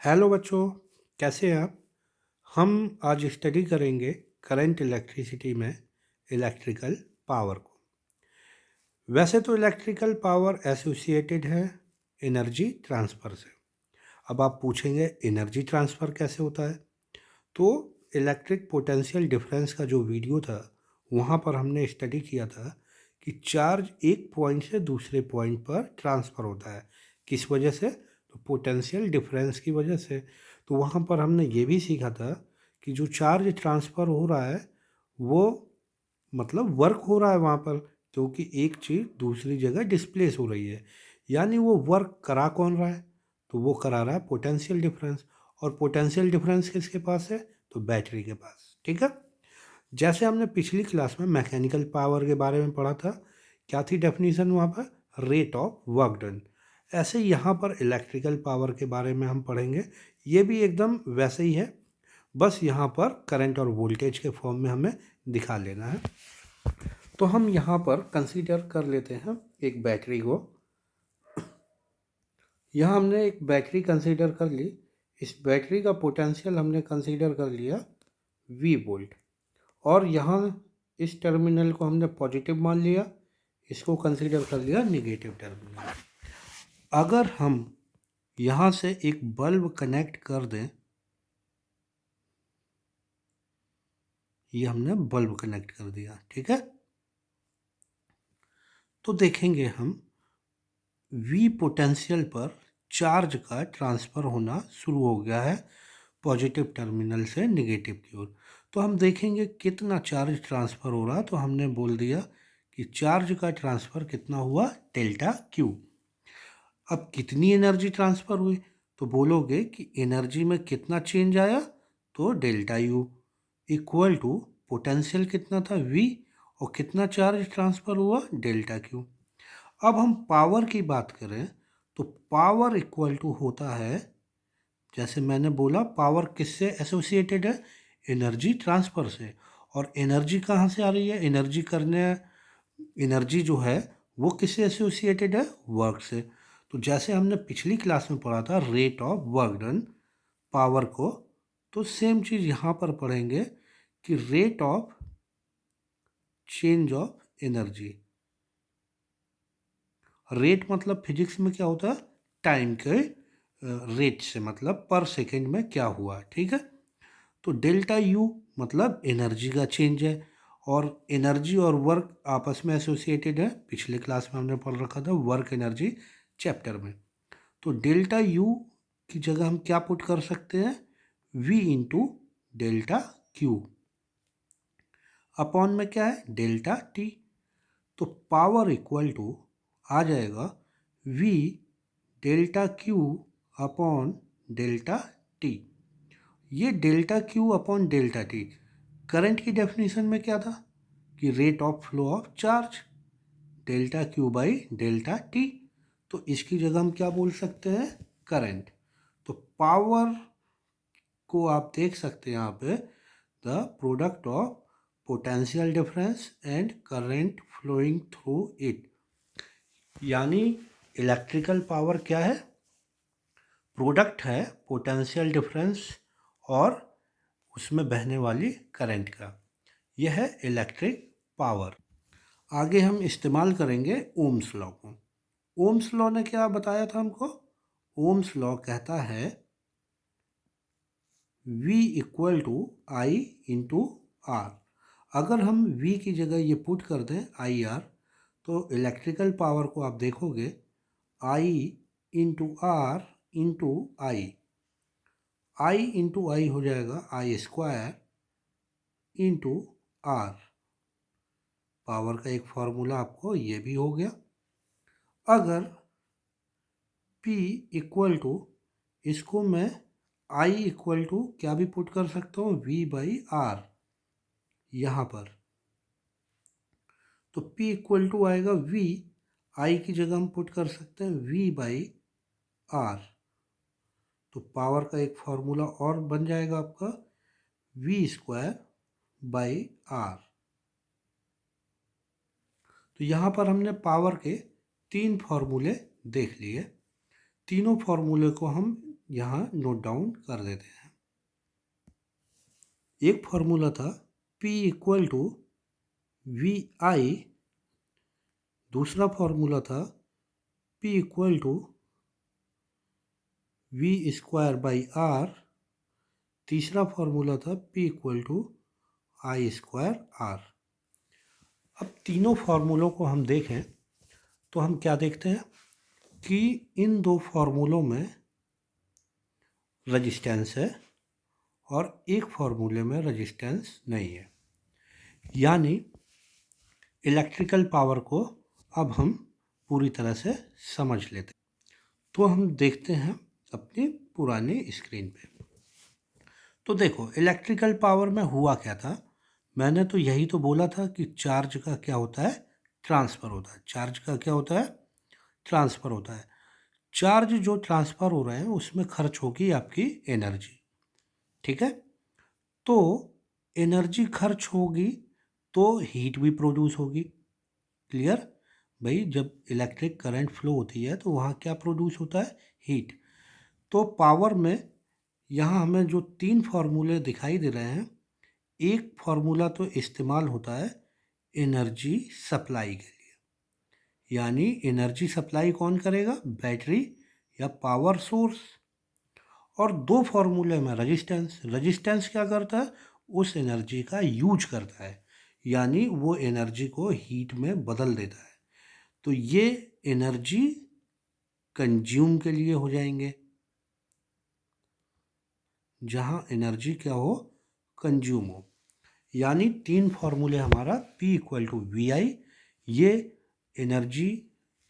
Hello बच्चों, कैसे हैं आप? हम आज स्टडी करेंगे करंट इलेक्ट्रिसिटी में इलेक्ट्रिकल पावर को। वैसे तो इलेक्ट्रिकल पावर एसोसिएटेड है एनर्जी ट्रांसफ़र से। अब आप पूछेंगे एनर्जी ट्रांसफ़र कैसे होता है? तो इलेक्ट्रिक पोटेंशियल डिफरेंस का जो वीडियो था, वहाँ पर हमने स्टडी किया था कि चार्ज एक पॉइंट से दूसरे पॉइंट पर ट्रांसफ़र होता है। किस वजह से? तो पोटेंशियल डिफरेंस की वजह से। तो वहाँ पर हमने ये भी सीखा था कि जो चार्ज ट्रांसफ़र हो रहा है वो मतलब वर्क हो रहा है वहाँ पर, क्योंकि एक चीज़ दूसरी जगह डिस्प्लेस हो रही है। यानी वो वर्क करा कौन रहा है? तो वो करा रहा है पोटेंशियल डिफरेंस। और पोटेंशियल डिफरेंस किसके पास है? तो बैटरी के पास। ठीक है। जैसे हमने पिछली क्लास में मैकेनिकल पावर के बारे में पढ़ा था, क्या थी डेफिनेशन वहाँ पर? Rate of work done. ऐसे यहाँ पर इलेक्ट्रिकल पावर के बारे में हम पढ़ेंगे। ये भी एकदम वैसे ही है, बस यहाँ पर करंट और वोल्टेज के फॉर्म में हमें दिखा लेना है। तो हम यहाँ पर कंसीडर कर लेते हैं एक बैटरी को। यहाँ हमने एक बैटरी कंसीडर कर ली। इस बैटरी का पोटेंशियल हमने कंसीडर कर लिया V वोल्ट। और यहाँ इस टर्मिनल को हमने पॉजिटिव मान लिया, इसको कंसीडर कर लिया नेगेटिव टर्मिनल। अगर हम यहाँ से एक बल्ब कनेक्ट कर दें, ये हमने बल्ब कनेक्ट कर दिया, ठीक है। तो देखेंगे हम V पोटेंशियल पर चार्ज का ट्रांसफ़र होना शुरू हो गया है पॉजिटिव टर्मिनल से नेगेटिव की ओर। तो हम देखेंगे कितना चार्ज ट्रांसफ़र हो रहा, तो हमने बोल दिया कि चार्ज का ट्रांसफ़र कितना हुआ, डेल्टा क्यू। अब कितनी एनर्जी ट्रांसफ़र हुई, तो बोलोगे कि एनर्जी में कितना चेंज आया, तो delta U equal to potential कितना था V और कितना चार्ज ट्रांसफ़र हुआ, डेल्टा क्यू। अब हम पावर की बात करें तो पावर इक्वल टू होता है, जैसे मैंने बोला पावर किससे एसोसिएटेड है, एनर्जी ट्रांसफ़र से। और एनर्जी कहाँ से आ रही है, एनर्जी जो है वो किससे एसोसिएटेड है, वर्क से। तो जैसे हमने पिछली क्लास में पढ़ा था rate of work done power को, तो सेम चीज़ यहाँ पर पढ़ेंगे कि rate of change of energy. Rate मतलब फिजिक्स में क्या होता है, टाइम के रेट से, मतलब पर सेकेंड में क्या हुआ, ठीक है। तो डेल्टा यू मतलब एनर्जी का चेंज है। और एनर्जी और वर्क आपस में एसोसिएटेड है, पिछले क्लास में हमने पढ़ रखा था वर्क एनर्जी चैप्टर में। तो डेल्टा यू की जगह हम क्या पुट कर सकते हैं, V into delta Q upon में क्या है, डेल्टा टी। तो पावर इक्वल टू आ जाएगा V delta Q upon delta T. ये delta Q upon delta T current की डेफिनेशन में क्या था कि rate of flow of charge, delta Q by delta T. तो इसकी जगह हम क्या बोल सकते हैं, करंट। तो पावर को आप देख सकते हैं यहाँ पे, the product of potential difference and current flowing through it. यानी इलेक्ट्रिकल पावर क्या है, प्रोडक्ट है पोटेंशियल डिफरेंस और उसमें बहने वाली करंट का। यह है इलेक्ट्रिक पावर। आगे हम इस्तेमाल करेंगे ओम्स लॉ को। ओम्स लॉ ने क्या बताया था हमको, ओम्स लॉ कहता है V equal to I into R. अगर हम V की जगह ये पुट कर दें IR, तो इलेक्ट्रिकल पावर को आप देखोगे I into R into I. I into I हो जाएगा I square into R. Power का एक फार्मूला आपको ये भी हो गया। अगर P इक्वल टू, इसको मैं I इक्वल टू क्या भी पुट कर सकता हूँ, V बाई आर यहाँ पर। तो P इक्वल टू आएगा V, I की जगह हम पुट कर सकते हैं V बाई आर। तो पावर का एक फार्मूला और बन जाएगा आपका V स्क्वायर बाई आर। तो यहाँ पर हमने पावर के तीन फार्मूले देख लिए। तीनों फार्मूले को हम यहाँ नोट डाउन कर देते हैं। एक फॉर्मूला था P equal to V I, दूसरा फॉर्मूला था P equal to V square by R, तीसरा फॉर्मूला था P equal to I square R. अब तीनों फार्मूलों को हम देखें तो हम क्या देखते हैं कि इन दो फार्मूलों में रजिस्टेंस है और एक फार्मूले में रजिस्टेंस नहीं है। यानी इलेक्ट्रिकल पावर को अब हम पूरी तरह से समझ लेते हैं। तो हम देखते हैं अपनी पुरानी स्क्रीन पे। तो देखो इलेक्ट्रिकल पावर में हुआ क्या था, मैंने तो यही तो बोला था कि चार्ज का क्या होता है, ट्रांसफ़र होता है। चार्ज का क्या होता है, ट्रांसफ़र होता है। चार्ज जो ट्रांसफ़र हो रहे हैं उसमें खर्च होगी आपकी एनर्जी, ठीक है। तो एनर्जी खर्च होगी तो हीट भी प्रोड्यूस होगी। क्लियर भाई, जब इलेक्ट्रिक करंट फ्लो होती है तो वहाँ क्या प्रोड्यूस होता है, हीट। तो पावर में यहाँ हमें जो तीन फार्मूले दिखाई दे रहे हैं, एक फार्मूला तो इस्तेमाल होता है एनर्जी सप्लाई के लिए। यानी एनर्जी सप्लाई कौन करेगा, बैटरी या पावर सोर्स। और दो फार्मूले में रजिस्टेंस, रजिस्टेंस क्या करता है, उस एनर्जी का यूज करता है, यानी वो एनर्जी को हीट में बदल देता है। तो ये एनर्जी कंज्यूम के लिए हो जाएंगे, जहाँ एनर्जी क्या हो, कंज्यूम हो। यानी तीन फार्मूले हमारा P इक्वल टू वी आई, ये एनर्जी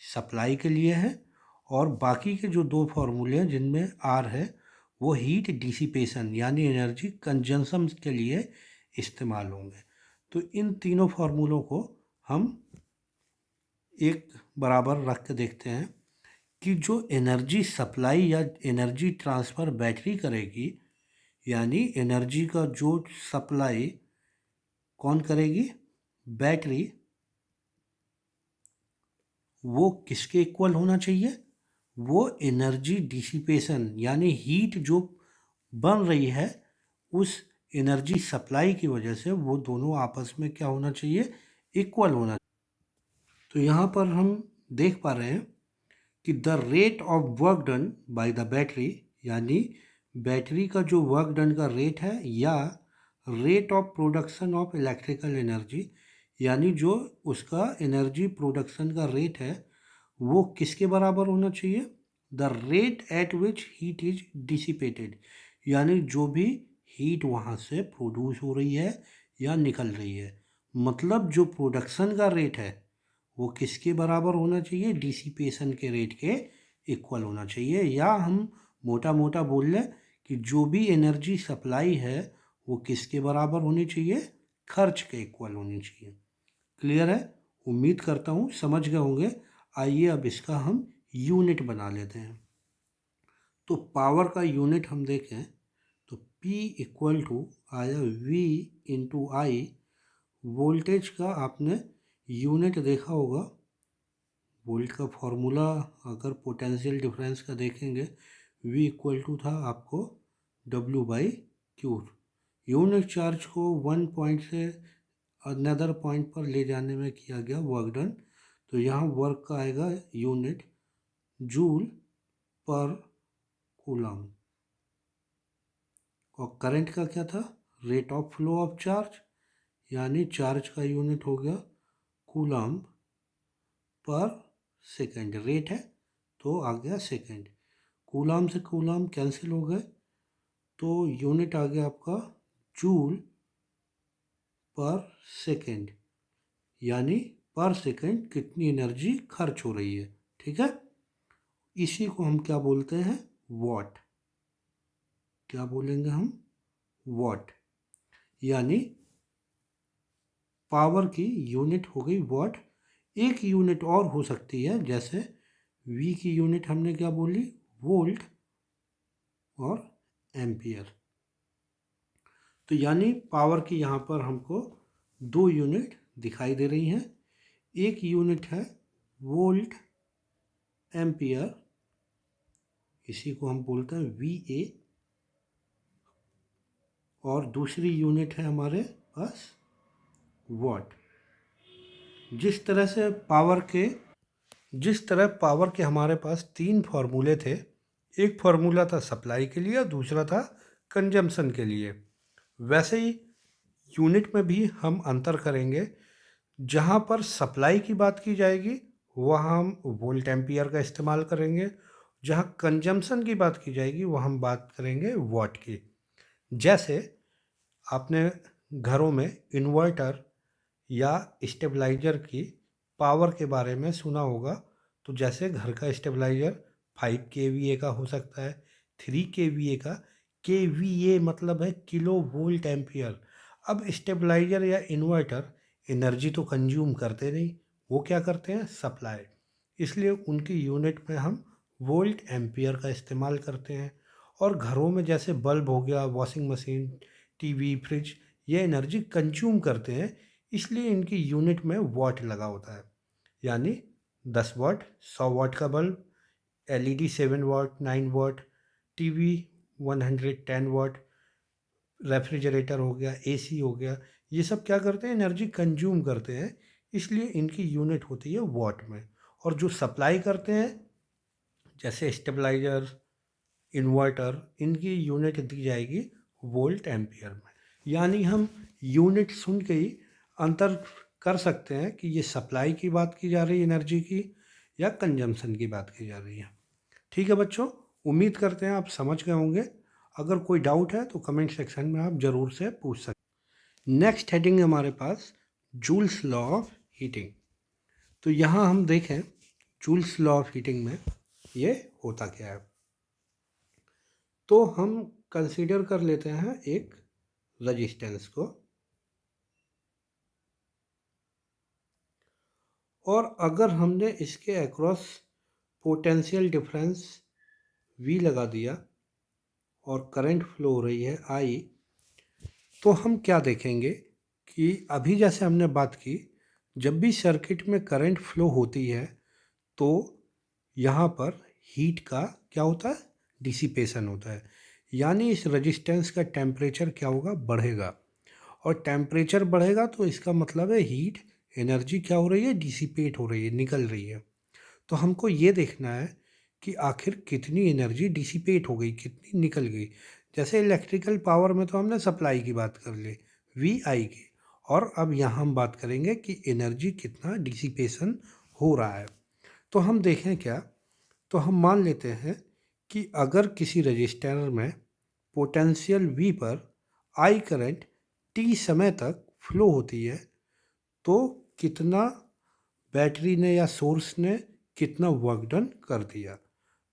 सप्लाई के लिए है, और बाकी के जो दो फार्मूले हैं जिनमें R है वो हीट डिसिपेशन यानी एनर्जी कंजम्पशन के लिए इस्तेमाल होंगे। तो इन तीनों फार्मूलों को हम एक बराबर रख के देखते हैं कि जो एनर्जी सप्लाई या एनर्जी ट्रांसफ़र बैटरी करेगी, यानी एनर्जी का जो सप्लाई कौन करेगी, बैटरी, वो किसके इक्वल होना चाहिए, वो एनर्जी डिसिपेशन यानी हीट जो बन रही है उस एनर्जी सप्लाई की वजह से वो दोनों आपस में क्या होना चाहिए, इक्वल होना। तो यहाँ पर हम देख पा रहे हैं कि the rate of work done by the battery, यानी बैटरी का जो वर्क डन का रेट है, या rate of production of electrical energy, यानी जो उसका एनर्जी प्रोडक्शन का रेट है वो किसके बराबर होना चाहिए, the rate at which heat is dissipated, यानी जो भी हीट वहाँ से प्रोड्यूस हो रही है या निकल रही है। मतलब जो प्रोडक्शन का रेट है वो किसके बराबर होना चाहिए, डिसिपेशन के रेट के इक्वल होना चाहिए। या हम मोटा मोटा बोल लें कि जो भी एनर्जी सप्लाई है वो किसके बराबर होनी चाहिए, खर्च के इक्वल होनी चाहिए। क्लियर है, उम्मीद करता हूँ समझ गए होंगे। आइए अब इसका हम यूनिट बना लेते हैं। तो पावर का यूनिट हम देखें तो P इक्वल टू आया V इंटू आई। वोल्टेज का आपने यूनिट देखा होगा, वोल्ट का फॉर्मूला अगर पोटेंशियल डिफरेंस का देखेंगे, V इक्वल टू था आपको W by Q. Unit charge को वन पॉइंट से अनदर पॉइंट पर ले जाने में किया गया वर्क डन। तो यहाँ वर्क का आएगा यूनिट जूल पर कूलम, और करंट का क्या था, rate of flow of charge, यानी चार्ज का यूनिट हो गया कूलम पर सेकेंड। रेट है तो आ गया सेकेंड, कूलम से कूलम कैंसिल हो गए तो यूनिट आ गया आपका जूल पर सेकेंड, यानी पर सेकेंड कितनी एनर्जी खर्च हो रही है। ठीक है, इसी को हम क्या बोलते हैं, वॉट। क्या बोलेंगे हम, वॉट। यानी पावर की यूनिट हो गई वॉट। एक यूनिट और हो सकती है, जैसे वी की यूनिट हमने क्या बोली, वोल्ट और एम्पियर। तो यानी पावर की यहाँ पर हमको दो यूनिट दिखाई दे रही हैं। एक यूनिट है वोल्ट एम्पियर, इसी को हम बोलते हैं VA, और दूसरी यूनिट है हमारे पास वॉट। जिस तरह पावर के हमारे पास 3 फार्मूले थे, एक फार्मूला था सप्लाई के लिए और दूसरा था कंजम्पशन के लिए, वैसे ही यूनिट में भी हम अंतर करेंगे। जहाँ पर सप्लाई की बात की जाएगी वहाँ हम वोल्ट एम्पियर का इस्तेमाल करेंगे, जहाँ कंजम्पशन की बात की जाएगी वहाँ हम बात करेंगे वॉट की। जैसे आपने घरों में इन्वर्टर या स्टेबलाइजर की पावर के बारे में सुना होगा, तो जैसे घर का स्टेबलाइजर 5 kVA का हो सकता है, 3 kVA का। kVA मतलब है किलो वोल्ट एम्पियर। अब स्टेबलाइजर या इन्वर्टर एनर्जी तो कंज्यूम करते नहीं, वो क्या करते हैं, सप्लाई। इसलिए उनकी यूनिट में हम वोल्ट एम्पियर का इस्तेमाल करते हैं। और घरों में जैसे बल्ब हो गया, वॉशिंग मशीन, टीवी, फ्रिज, ये एनर्जी कंज्यूम करते हैं, इसलिए इनकी यूनिट में वॉट लगा होता है। यानी 10 वाट, 100 वाट का बल्ब, LED 7 वाट, 9 वाट, टीवी 110 वाट, रेफ्रिजरेटर हो गया, AC हो गया, ये सब क्या करते हैं, एनर्जी कंज्यूम करते हैं, इसलिए इनकी यूनिट होती है वॉट में। और जो सप्लाई करते हैं जैसे स्टेबलाइजर, इन्वर्टर, इनकी यूनिट दी जाएगी वोल्ट एम्पियर में। यानी हम यूनिट सुन के ही अंतर कर सकते हैं कि ये सप्लाई की बात की जा रही है एनर्जी की या कंजम्पशन की बात की जा रही है। ठीक है बच्चों, उम्मीद करते हैं आप समझ गए होंगे। अगर कोई डाउट है तो कमेंट सेक्शन में आप ज़रूर से पूछ सकते हैं। नेक्स्ट हेडिंग है हमारे पास जूल्स लॉ ऑफ हीटिंग। तो यहाँ हम देखें जूल्स लॉ ऑफ हीटिंग में ये होता क्या है। तो हम कंसीडर कर लेते हैं एक रजिस्टेंस को, और अगर हमने इसके अक्रॉस पोटेंशियल डिफरेंस V लगा दिया और करंट फ्लो हो रही है I, तो हम क्या देखेंगे कि अभी जैसे हमने बात की, जब भी सर्किट में करंट फ्लो होती है तो यहाँ पर हीट का क्या होता है, डिसिपेशन होता है। यानी इस रेजिस्टेंस का टेम्परेचर क्या होगा, बढ़ेगा। और टेम्परेचर बढ़ेगा तो इसका मतलब है हीट एनर्जी क्या हो रही है, डिसिपेट हो रही है, निकल रही है। तो हमको ये देखना है कि आखिर कितनी एनर्जी डिसिपेट हो गई, कितनी निकल गई। जैसे इलेक्ट्रिकल पावर में तो हमने सप्लाई की बात कर ली, VI की, और अब यहाँ हम बात करेंगे कि एनर्जी कितना डिसिपेशन हो रहा है। तो हम देखें क्या, तो हम मान लेते हैं कि अगर किसी रजिस्टर में पोटेंशियल V पर I करंट T समय तक फ्लो होती है, तो कितना बैटरी ने या सोर्स ने कितना वर्क डन कर दिया।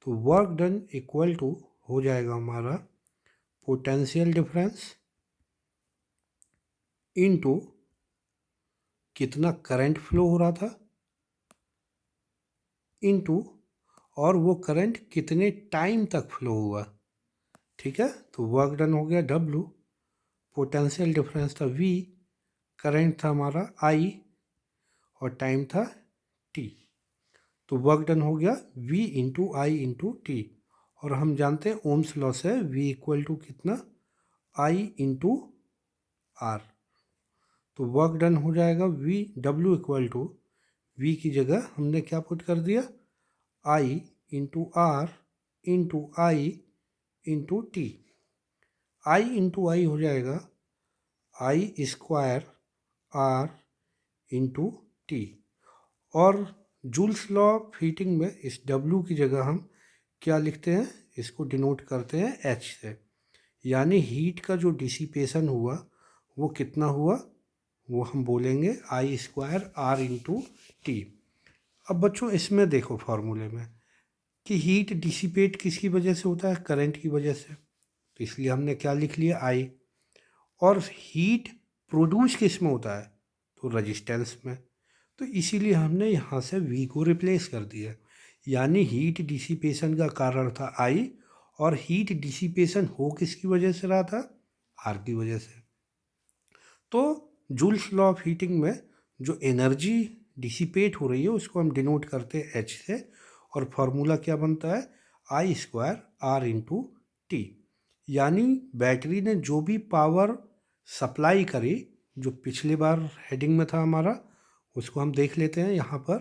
तो वर्क डन इक्वल टू हो जाएगा हमारा पोटेंशियल डिफरेंस इनटू कितना करंट फ्लो हो रहा था, इनटू और वो करंट कितने टाइम तक फ्लो हुआ। ठीक है, तो वर्क डन हो गया W, पोटेंशियल डिफरेंस था V, करंट था हमारा I, और टाइम था T। तो वर्क डन हो गया V into I into T. और हम जानते हैं ओम्स लॉ से V इक्वल टू कितना, I इंटू आर। तो वर्क डन हो जाएगा W इक्वल टू V की जगह हमने क्या पुट कर दिया, I into R into I into T. I into I हो जाएगा I square R into T. और जूल्स लॉ ऑफ हीटिंग में इस W की जगह हम क्या लिखते हैं, इसको डिनोट करते हैं H से। यानी हीट का जो डिसिपेशन हुआ वो कितना हुआ, वो हम बोलेंगे I square R into T. अब बच्चों इसमें देखो फार्मूले में कि हीट डिसिपेट किसकी वजह से होता है, करंट की वजह से, तो इसलिए हमने क्या लिख लिया I। और हीट प्रोड्यूस किस में होता है, तो रजिस्टेंस में, तो इसीलिए हमने यहाँ से V को रिप्लेस कर दिया। यानी हीट डिसिपेशन का कारण था I, और हीट डिसिपेशन हो किसकी वजह से रहा था, R की वजह से। तो जूल्स लॉ ऑफ हीटिंग में जो एनर्जी डिसिपेट हो रही है उसको हम डिनोट करते हैं H से, और फार्मूला क्या बनता है, आई स्क्वायर आर इंटू टी। यानी बैटरी ने जो भी पावर सप्लाई करी, जो पिछली बार हेडिंग में था हमारा, उसको हम देख लेते हैं यहाँ पर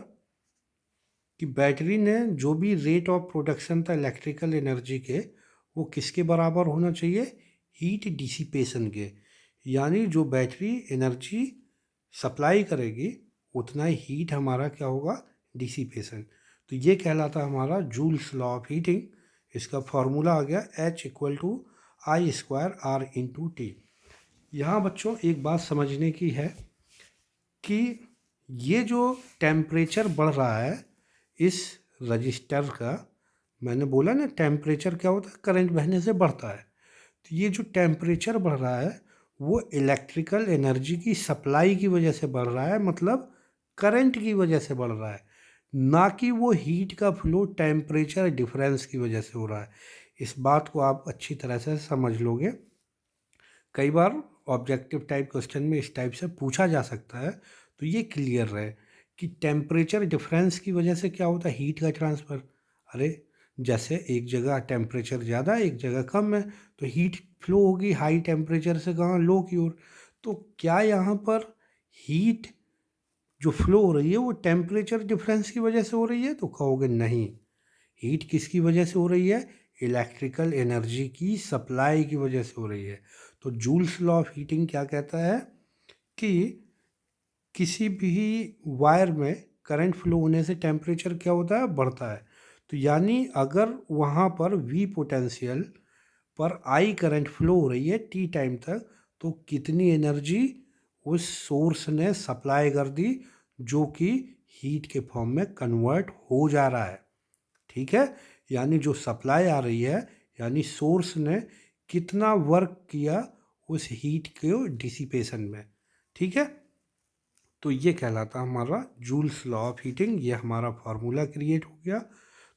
कि बैटरी ने जो भी रेट ऑफ प्रोडक्शन था इलेक्ट्रिकल एनर्जी के, वो किसके बराबर होना चाहिए, हीट डिसिपेशन के। यानी जो बैटरी एनर्जी सप्लाई करेगी उतना ही हीट हमारा क्या होगा, डिसिपेशन। तो ये कहलाता हमारा जूल्स लॉ ऑफ हीटिंग। इसका फॉर्मूला आ गया H equal to I square R into T. यहाँ बच्चों एक बात समझने की है कि ये जो टेम्परेचर बढ़ रहा है इस रजिस्टर का, मैंने बोला ना टेम्परेचर क्या होता है, करंट बहने से बढ़ता है। तो ये जो टेम्परेचर बढ़ रहा है वो इलेक्ट्रिकल एनर्जी की सप्लाई की वजह से बढ़ रहा है, मतलब करंट की वजह से बढ़ रहा है, ना कि वो हीट का फ्लो टेम्परेचर डिफरेंस की वजह से हो रहा है। इस बात को आप अच्छी तरह से समझ लोगे। कई बार ऑब्जेक्टिव टाइप क्वेश्चन में इस टाइप से पूछा जा सकता है, तो ये क्लियर रहे कि टेम्परेचर डिफरेंस की वजह से क्या होता है, हीट का ट्रांसफ़र। अरे जैसे एक जगह टेम्परेचर ज़्यादा एक जगह कम है, तो हीट फ्लो होगी हाई टेम्परेचर से कहाँ, लो की ओर। तो क्या यहाँ पर हीट जो फ्लो हो रही है वो टेम्परेचर डिफरेंस की वजह से हो रही है, तो कहोगे नहीं, हीट किसकी वजह से हो रही है, इलेक्ट्रिकल एनर्जी की सप्लाई की वजह से हो रही है। तो जूल्स लॉ ऑफ हीटिंग क्या कहता है कि किसी भी वायर में करंट फ्लो होने से टेम्परेचर क्या होता है, बढ़ता है। तो यानी अगर वहाँ पर वी पोटेंशियल पर आई करंट फ्लो हो रही है टी टाइम तक, तो कितनी एनर्जी उस सोर्स ने सप्लाई कर दी, जो कि हीट के फॉर्म में कन्वर्ट हो जा रहा है। ठीक है, यानी जो सप्लाई आ रही है, यानी सोर्स ने कितना वर्क किया उस हीट के डिसिपेशन में। ठीक है, तो ये कहलाता हमारा जूल्स लॉ ऑफ हीटिंग। ये हमारा फार्मूला क्रिएट हो गया।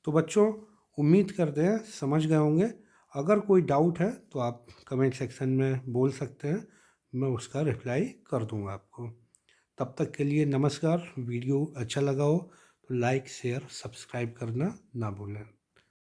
तो बच्चों उम्मीद करते हैं समझ गए होंगे। अगर कोई डाउट है तो आप कमेंट सेक्शन में बोल सकते हैं, मैं उसका रिप्लाई कर दूंगा आपको। तब तक के लिए नमस्कार। वीडियो अच्छा लगा हो तो लाइक शेयर सब्सक्राइब करना ना भूलें।